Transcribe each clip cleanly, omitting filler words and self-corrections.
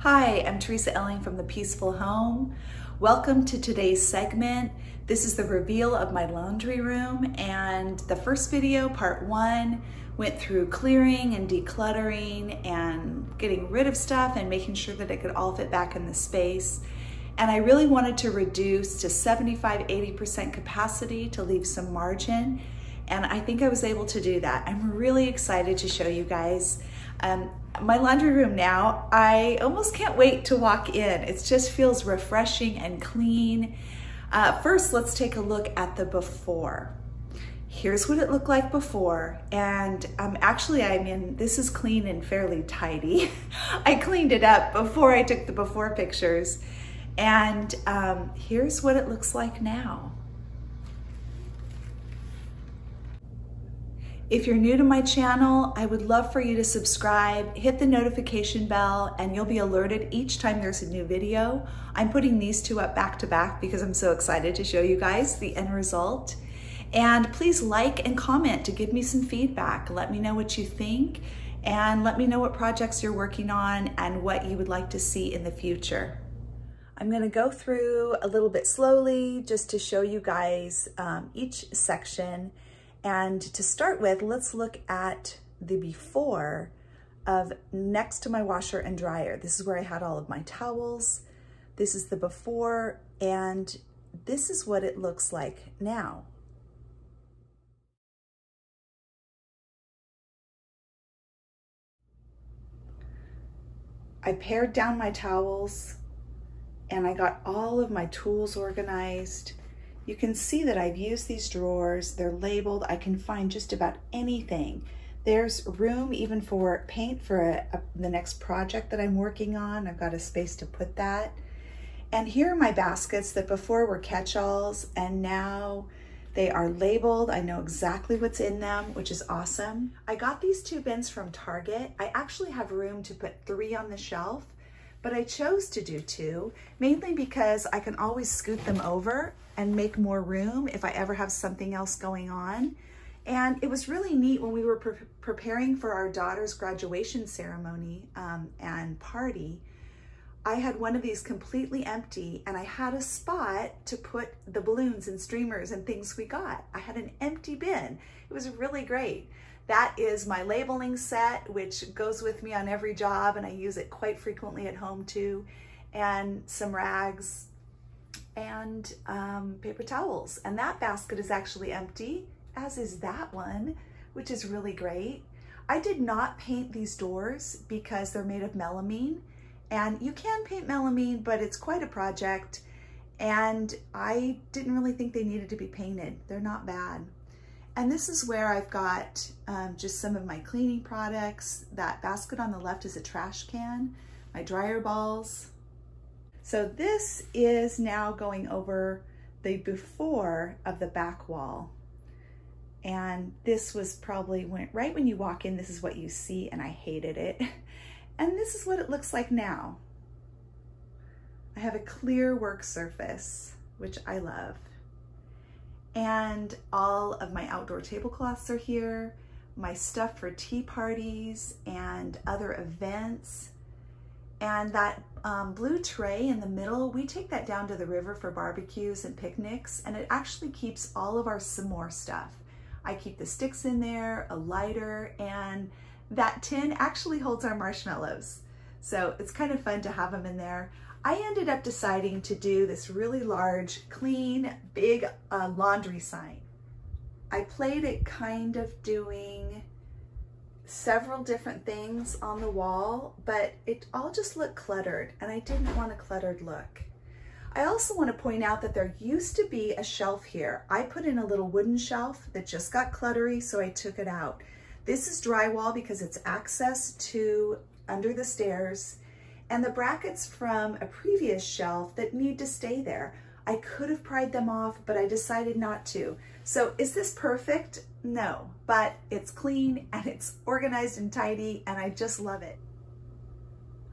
Hi, I'm Teresa Elling from The Peaceful Home. Welcome to today's segment. This is the reveal of my laundry room, and the first video, part one, went through clearing and decluttering and getting rid of stuff and making sure that it could all fit back in the space. And I really wanted to reduce to 75–80% capacity to leave some margin. And I think I was able to do that. I'm really excited to show you guys my laundry room now. I almost can't wait to walk in. It just feels refreshing and clean. First, let's take a look at the before. Here's what it looked like before. And this is clean and fairly tidy. I cleaned it up before I took the before pictures. And here's what it looks like now. If you're new to my channel, I would love for you to subscribe, hit the notification bell, and you'll be alerted each time there's a new video. I'm putting these two up back to back because I'm so excited to show you guys the end result. And please like and comment to give me some feedback. Let me know what you think, and let me know what projects you're working on and what you would like to see in the future. I'm gonna go through a little bit slowly just to show you guys each section. And to start with, let's look at the before of next to my washer and dryer. This is where I had all of my towels. This is the before, and this is what it looks like now. I pared down my towels and I got all of my tools organized. You can see that I've used these drawers. They're labeled. I can find just about anything. There's room even for paint for the next project that I'm working on. I've got a space to put that. And here are my baskets that before were catch-alls, and now they are labeled. I know exactly what's in them, which is awesome. I got these two bins from Target. I actually have room to put 3 on the shelf, but I chose to do 2, mainly because I can always scoot them over and make more room if I ever have something else going on. And it was really neat when we were preparing for our daughter's graduation ceremony and party. I had one of these completely empty, and I had a spot to put the balloons and streamers and things we got. I had an empty bin. It was really great. That is my labeling set, which goes with me on every job, and I use it quite frequently at home too, and some rags and paper towels. And that basket is actually empty, as is that one, which is really great. I did not paint these doors because they're made of melamine, and you can paint melamine, but it's quite a project, and I didn't really think they needed to be painted. They're not bad. And this is where I've got just some of my cleaning products. That basket on the left is a trash can, my dryer balls. So this is now going over the before of the back wall. And this was probably right when you walk in, this is what you see, and I hated it. And this is what it looks like now. I have a clear work surface, which I love. And all of my outdoor tablecloths are here, my stuff for tea parties and other events. And that blue tray in the middle, we take that down to the river for barbecues and picnics, and it actually keeps all of our s'more stuff. I keep the sticks in there, a lighter, and that tin actually holds our marshmallows. So it's kind of fun to have them in there. I ended up deciding to do this really large, clean, big laundry sign. I played at kind of doing several different things on the wall, but it all just looked cluttered, and I didn't want a cluttered look. I also want to point out that there used to be a shelf here. I put in a little wooden shelf that just got cluttery, so I took it out. This is drywall because it's access to under the stairs, and the brackets from a previous shelf that need to stay there. I could have pried them off, but I decided not to. So is this perfect? No, but it's clean and it's organized and tidy, and I just love it.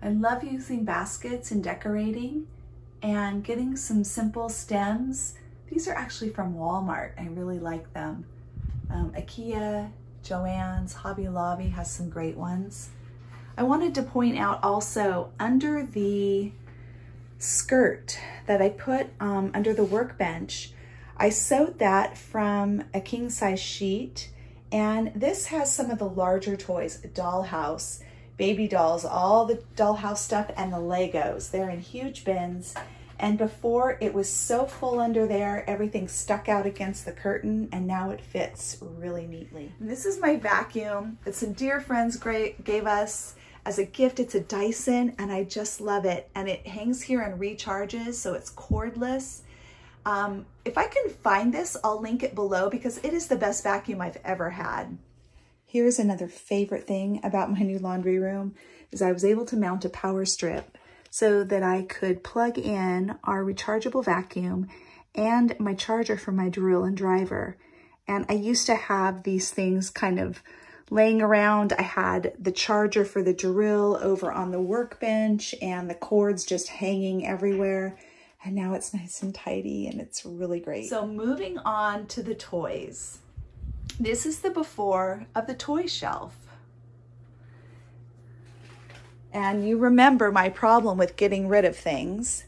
I love using baskets and decorating and getting some simple stems. These are actually from Walmart. I really like them. IKEA, Joann's, Hobby Lobby has some great ones. I wanted to point out also under the skirt that I put under the workbench, I sewed that from a king size sheet, and this has some of the larger toys, dollhouse, baby dolls, all the dollhouse stuff, and the Legos. They're in huge bins, and before it was so full under there, everything stuck out against the curtain, and now it fits really neatly. And this is my vacuum that some dear friends gave us as a gift. It's a Dyson, and I just love it. And it hangs here and recharges, so it's cordless. If I can find this, I'll link it below because it is the best vacuum I've ever had. Here's another favorite thing about my new laundry room is I was able to mount a power strip so that I could plug in our rechargeable vacuum and my charger for my drill and driver. And I used to have these things kind of laying around. I had the charger for the drill over on the workbench and the cords just hanging everywhere. And now it's nice and tidy and it's really great. So moving on to the toys. This is the before of the toy shelf. And you remember my problem with getting rid of things.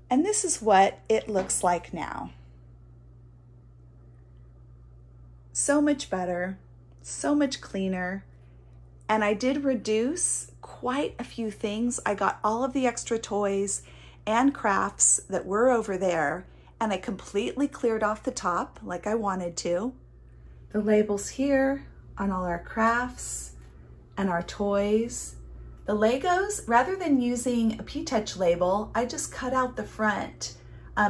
And this is what it looks like now. So much better, so much cleaner. And I did reduce quite a few things. I got all of the extra toys and crafts that were over there, and I completely cleared off the top like I wanted to. The labels here on all our crafts and our toys. The Legos, rather than using a P-Touch label, I just cut out the front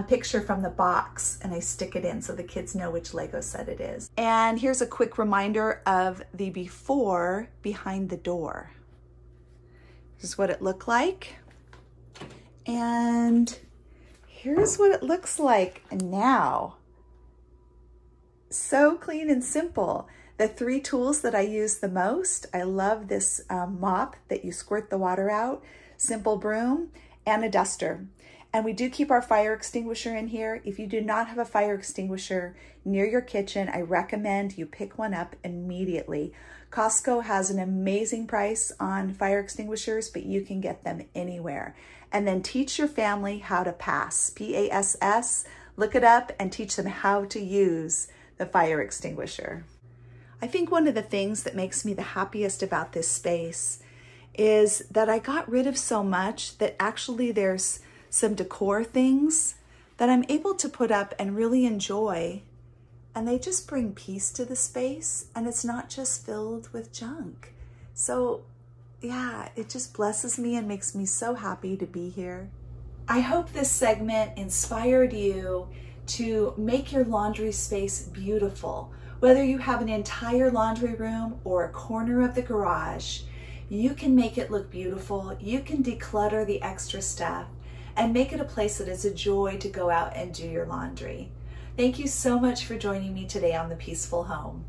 picture from the box and I stick it in so the kids know which Lego set it is. And here's a quick reminder of the before behind the door. This is what it looked like. And here's what it looks like now. So clean and simple. The 3 tools that I use the most, I love this mop that you squirt the water out, simple broom, and a duster. And we do keep our fire extinguisher in here. If you do not have a fire extinguisher near your kitchen, I recommend you pick one up immediately. Costco has an amazing price on fire extinguishers, but you can get them anywhere. And then teach your family how to pass, P-A-S-S. Look it up and teach them how to use the fire extinguisher. I think one of the things that makes me the happiest about this space is that I got rid of so much that actually there's some decor things that I'm able to put up and really enjoy. And they just bring peace to the space, and it's not just filled with junk. So yeah, it just blesses me and makes me so happy to be here. I hope this segment inspired you to make your laundry space beautiful. Whether you have an entire laundry room or a corner of the garage, you can make it look beautiful. You can declutter the extra stuff and make it a place that is a joy to go out and do your laundry. Thank you so much for joining me today on The Peaceful Home.